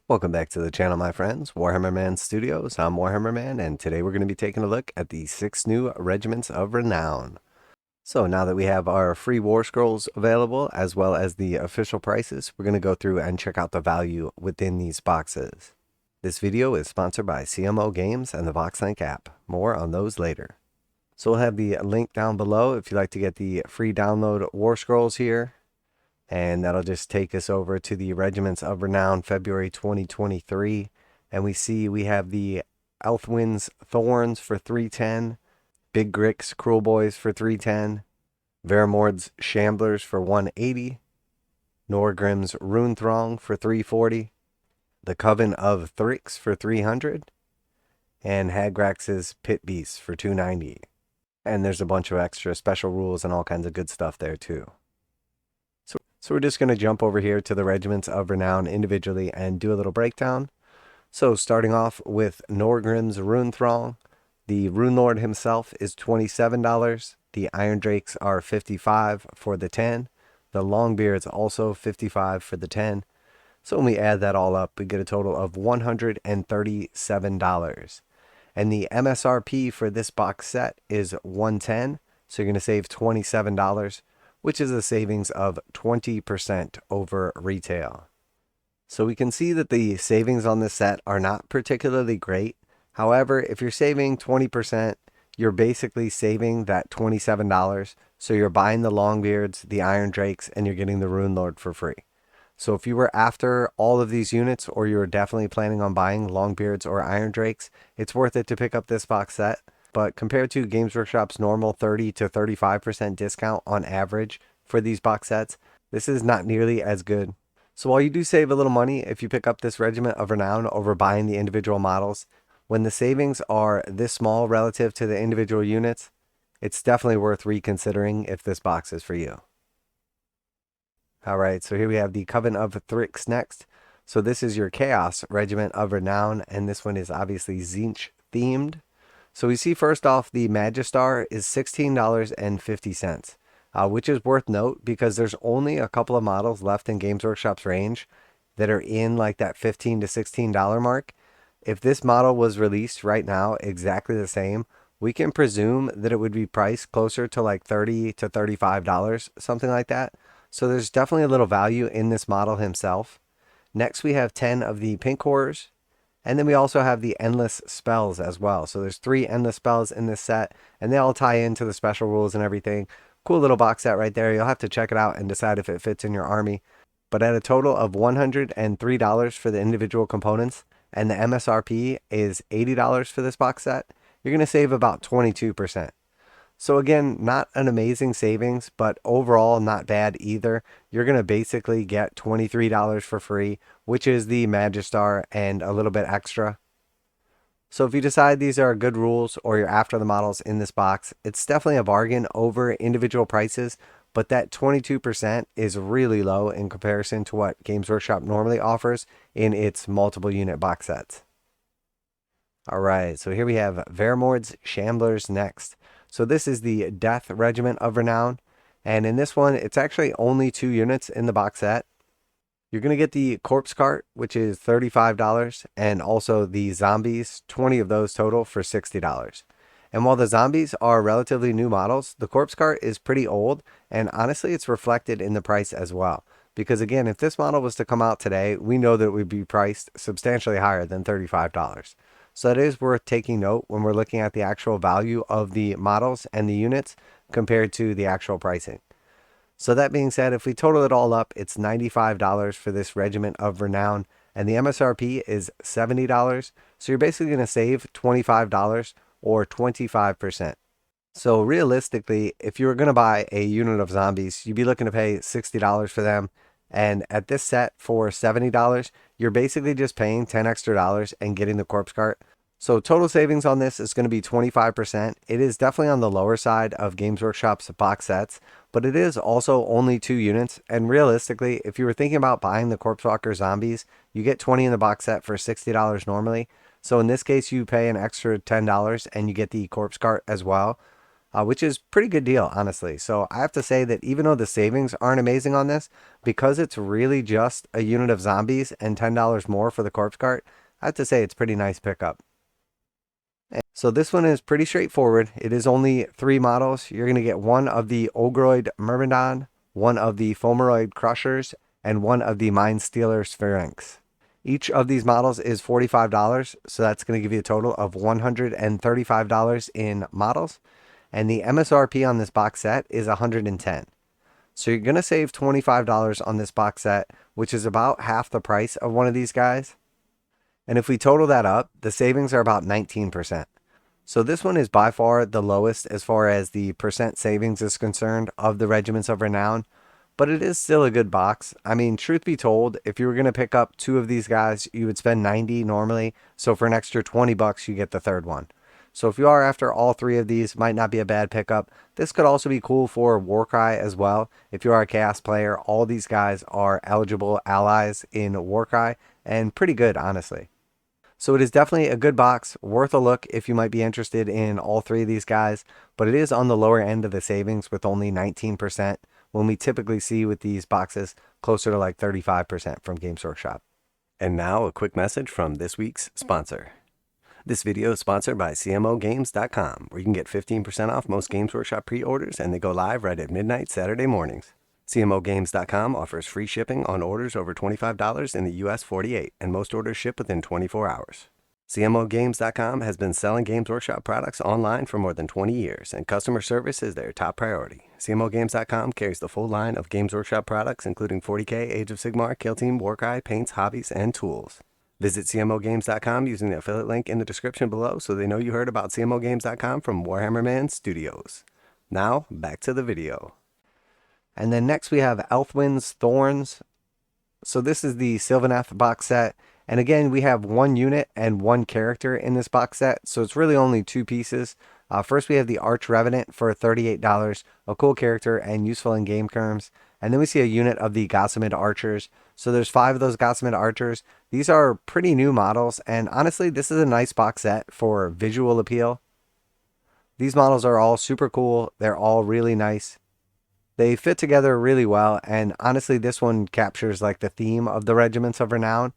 Welcome back to the channel, my friends. Warhammer Man Studios. I'm Warhammer Man, and today we're going to be taking a look at the 6 new Regiments of Renown. So now that we have our free War Scrolls available, as well as the official prices, we're going to go through and check out the value within these boxes. This video is sponsored by CMO Games and the VoxLink app. More on those later. So we'll have the link down below if you'd like to get the free download War Scrolls here. And that'll just take us over to the Regiments of Renown February 2023. And we have the Elthwin's Thorns for 310, Big Grix Cruel Boys for 310, Veremord's Shamblers for 180, Norgrimm's Rune Throng for 340, the Coven of Thrix for 300, and Hagrax's Pit Beasts for 290. And there's a bunch of extra special rules and all kinds of good stuff there too. So we're just going to jump over here to the Regiments of Renown individually and do a little breakdown. So starting off with Norgrimm's Rune Throng, the Runelord himself is $27. The Irondrakes are $55 for the 10. The Longbeards also $55 for the 10. So when we add that all up, we get a total of $137. And the MSRP for this box set is $110. So you're going to save $27. Which is a savings of 20% over retail. So we can see that the savings on this set are not particularly great. However, if you're saving 20%, you're basically saving that $27. So you're buying the Longbeards, the Irondrakes, and you're getting the Runelord for free. So if you were after all of these units, or you were definitely planning on buying Longbeards or Irondrakes, it's worth it to pick up this box set. But compared to Games Workshop's normal 30 to 35% discount on average for these box sets, this is not nearly as good. So while you do save a little money if you pick up this Regiment of Renown over buying the individual models, when the savings are this small relative to the individual units, it's definitely worth reconsidering if this box is for you. Alright, so here we have the Coven of Thrix next. So this is your Chaos Regiment of Renown, and this one is obviously Tzeentch themed. So we see first off the Magister is $16.50, which is worth note because there's only a couple of models left in Games Workshop's range that are in like that $15 to $16 mark. If this model was released right now exactly the same, we can presume that it would be priced closer to like $30 to $35, something like that. So there's definitely a little value in this model himself. Next we have 10 of the Pink Horrors. And then we also have the Endless Spells as well. So there's 3 Endless Spells in this set, and they all tie into the special rules and everything. Cool little box set right there. You'll have to check it out and decide if it fits in your army. But at a total of $103 for the individual components, and the MSRP is $80 for this box set, you're going to save about 22%. So again, not an amazing savings, but overall not bad either. You're going to basically get $23 for free, which is the Magister and a little bit extra. So if you decide these are good rules or you're after the models in this box, it's definitely a bargain over individual prices, but that 22% is really low in comparison to what Games Workshop normally offers in its multiple unit box sets. Alright, so here we have Veremord's Shamblers next. So this is the Death Regiment of Renown, and in this one, it's actually only 2 units in the box set. You're going to get the Corpse Cart, which is $35, and also the Zombies, 20 of those total for $60. And while the Zombies are relatively new models, the Corpse Cart is pretty old, and honestly, it's reflected in the price as well. Because again, if this model was to come out today, we know that it would be priced substantially higher than $35. So it is worth taking note when we're looking at the actual value of the models and the units compared to the actual pricing. So that being said, if we total it all up, it's $95 for this Regiment of Renown, and the MSRP is $70. So you're basically going to save $25 or 25%. So realistically, if you were going to buy a unit of zombies, you'd be looking to pay $60 for them. And at this set for $70, you're basically just paying $10 extra and getting the Corpse Cart. So total savings on this is going to be 25%. It is definitely on the lower side of Games Workshop's box sets, but it is also only 2 units. And realistically, if you were thinking about buying the Corpse Walker Zombies, you get 20 in the box set for $60 normally. So in this case, you pay an extra $10 and you get the Corpse Cart as well. which is pretty good deal, honestly. So I have to say that even though the savings aren't amazing on this, because it's really just a unit of zombies and $10 more for the corpse cart, I have to say it's pretty nice pickup. So this one is pretty straightforward. It is only 3 models. You're going to get one of the Ogroid Myrmidon, one of the Fomeroid Crushers, and one of the Mind Stealer Sphinx. Each of these models is $45, so that's going to give you a total of $135 in models. And the MSRP on this box set is $110. So you're going to save $25 on this box set, which is about half the price of one of these guys. And if we total that up, the savings are about 19%. So this one is by far the lowest as far as the percent savings is concerned of the Regiments of Renown, but it is still a good box. I mean, truth be told, if you were going to pick up 2 of these guys, you would spend 90 normally. So for an extra 20 bucks, you get the third one. So if you are after all 3 of these, might not be a bad pickup. This could also be cool for Warcry as well. If you are a Chaos player, all these guys are eligible allies in Warcry and pretty good, honestly. So it is definitely a good box, worth a look if you might be interested in all 3 of these guys, but it is on the lower end of the savings with only 19%, when we typically see with these boxes closer to like 35% from Games Workshop. And now a quick message from this week's sponsor. This video is sponsored by CMOGames.com, where you can get 15% off most Games Workshop pre-orders, and they go live right at midnight Saturday mornings. CMOGames.com offers free shipping on orders over $25 in the US 48, and most orders ship within 24 hours. CMOGames.com has been selling Games Workshop products online for more than 20 years, and customer service is their top priority. CMOGames.com carries the full line of Games Workshop products, including 40K, Age of Sigmar, Kill Team, Warcry, paints, hobbies, and tools. Visit CMOGames.com using the affiliate link in the description below so they know you heard about CMOGames.com from Warhammer Man Studios. Now, back to the video. And then next we have Elthwin's Thorns. So this is the Sylvaneth box set. And again, we have 1 unit and 1 character in this box set. So it's really only 2 pieces. First we have the Arch Revenant for $38. A cool character and useful in game terms. And then we see a unit of the Gossamed Archers. So there's 5 of those Gossamed Archers. These are pretty new models. And honestly, this is a nice box set for visual appeal. These models are all super cool. They're all really nice. They fit together really well, and honestly, this one captures like the theme of the Regiments of Renown.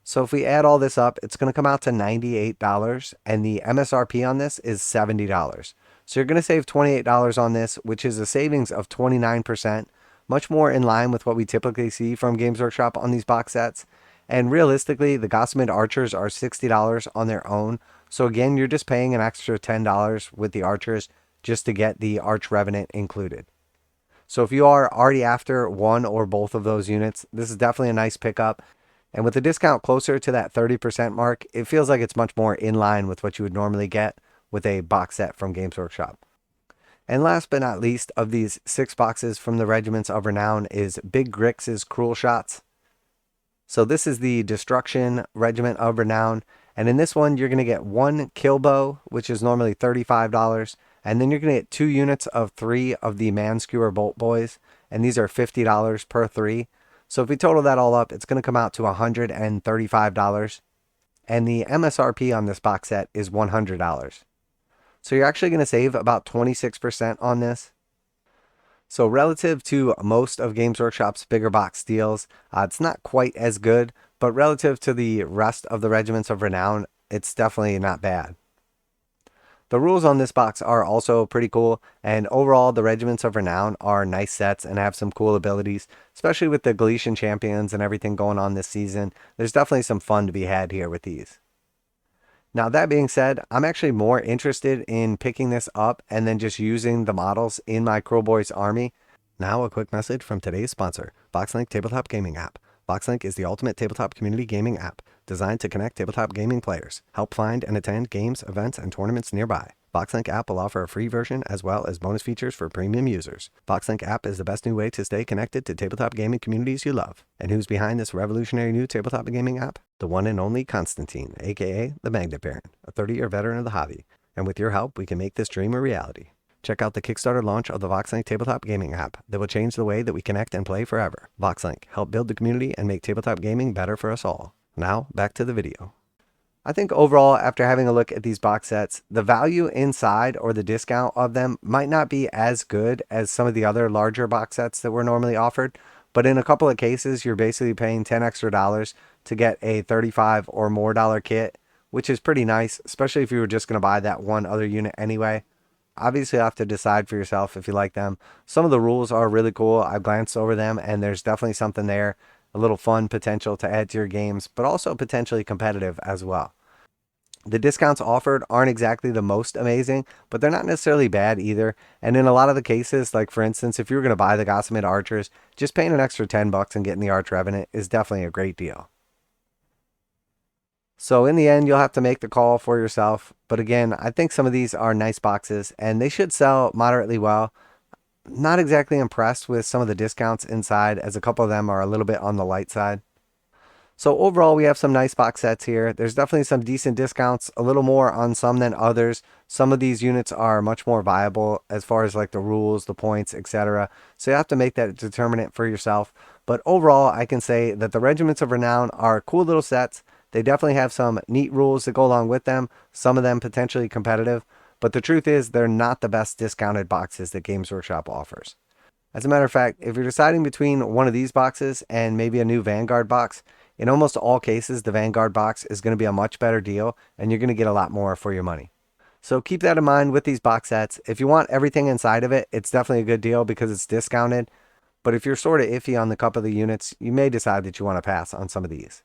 So if we add all this up, it's going to come out to $98, and the MSRP on this is $70. So you're going to save $28 on this, which is a savings of 29%, much more in line with what we typically see from Games Workshop on these box sets. And realistically, the Gossamed Archers are $60 on their own. So again, you're just paying an extra $10 with the Archers just to get the Arch Revenant included. So if you are already after 1 or both of those units, this is definitely a nice pickup. And with the discount closer to that 30% mark, it feels like it's much more in line with what you would normally get with a box set from Games Workshop. And last but not least of these 6 boxes from the Regiments of Renown is Big Grix's Cruel Shots. So this is the Destruction Regiment of Renown. And in this one, you're going to get 1 kill bow, which is normally $35. And then you're going to get 2 units of 3 of the Manskewer Bolt Boys. And these are $50 per 3. So if we total that all up, it's going to come out to $135. And the MSRP on this box set is $100. So you're actually going to save about 26% on this. So relative to most of Games Workshop's bigger box deals, it's not quite as good. But relative to the rest of the Regiments of Renown, it's definitely not bad. The rules on this box are also pretty cool, and overall the Regiments of Renown are nice sets and have some cool abilities, especially with the Galician champions and everything going on this season. There's definitely some fun to be had here with these. Now that being said, I'm actually more interested in picking this up and then just using the models in my Cruel Boys army. Now a quick message from today's sponsor, BoxLink Tabletop Gaming App. BoxLink is the ultimate tabletop community gaming app designed to connect tabletop gaming players, help find and attend games, events, and tournaments nearby. BoxLink app will offer a free version as well as bonus features for premium users. BoxLink app is the best new way to stay connected to tabletop gaming communities you love. And who's behind this revolutionary new tabletop gaming app? The one and only Constantine, aka the Magnet Baron, a 30-year veteran of the hobby. And with your help, we can make this dream a reality. Check out the Kickstarter launch of the VoxLink Tabletop Gaming app that will change the way that we connect and play forever. VoxLink, help build the community and make tabletop gaming better for us all. Now, back to the video. I think overall, after having a look at these box sets, the value inside or the discount of them might not be as good as some of the other larger box sets that were normally offered. But in a couple of cases, you're basically paying $10 extra to get a $35 or more kit, which is pretty nice, especially if you were just going to buy that one other unit anyway. Obviously, you have to decide for yourself if you like them. Some of the rules are really cool. I've glanced over them, and there's definitely something there, a little fun potential to add to your games, but also potentially competitive as well. The discounts offered aren't exactly the most amazing, but they're not necessarily bad either. And in a lot of the cases, like for instance, if you were going to buy the Gossamed archers, just paying an extra $10 and getting the Arch Revenant is definitely a great deal. So in the end, you'll have to make the call for yourself. But again, I think some of these are nice boxes and they should sell moderately well. Not exactly impressed with some of the discounts inside, as a couple of them are a little bit on the light side. So overall, we have some nice box sets here. There's definitely some decent discounts, a little more on some than others. Some of these units are much more viable as far as like the rules, the points, etc. So you have to make that determinant for yourself. But overall, I can say that the Regiments of Renown are cool little sets. They definitely have some neat rules that go along with them, some of them potentially competitive. But the truth is, they're not the best discounted boxes that Games Workshop offers. As a matter of fact, if you're deciding between one of these boxes and maybe a new Vanguard box, in almost all cases, the Vanguard box is going to be a much better deal and you're going to get a lot more for your money. So keep that in mind with these box sets. If you want everything inside of it, it's definitely a good deal because it's discounted. But if you're sort of iffy on the couple of the units, you may decide that you want to pass on some of these.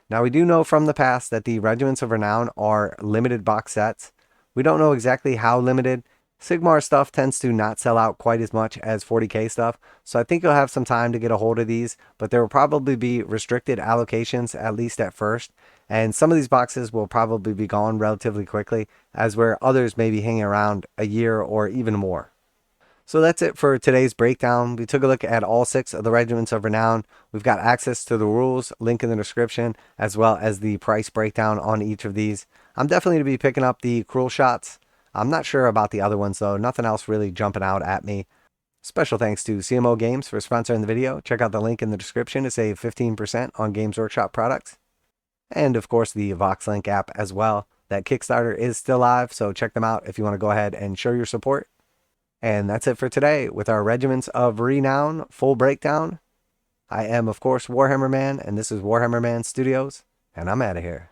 Now, we do know from the past that the Regiments of Renown are limited box sets. We don't know exactly how limited. Sigmar stuff tends to not sell out quite as much as 40k stuff, so I think you'll have some time to get a hold of these, but there will probably be restricted allocations, at least at first, and some of these boxes will probably be gone relatively quickly, as where others may be hanging around a year or even more. So that's it for today's breakdown. We took a look at all 6 of the Regiments of Renown. We've got access to the rules, link in the description, as well as the price breakdown on each of these. I'm definitely going to be picking up the Cruel Shots. I'm not sure about the other ones though, nothing else really jumping out at me. Special thanks to CMO Games for sponsoring the video. Check out the link in the description to save 15% on Games Workshop products. And of course the VoxLink app as well. That Kickstarter is still live, so check them out if you want to go ahead and show your support. And that's it for today with our Regiments of Renown full breakdown. I am of course Warhammer Man, and this is Warhammer Man Studios, and I'm out of here.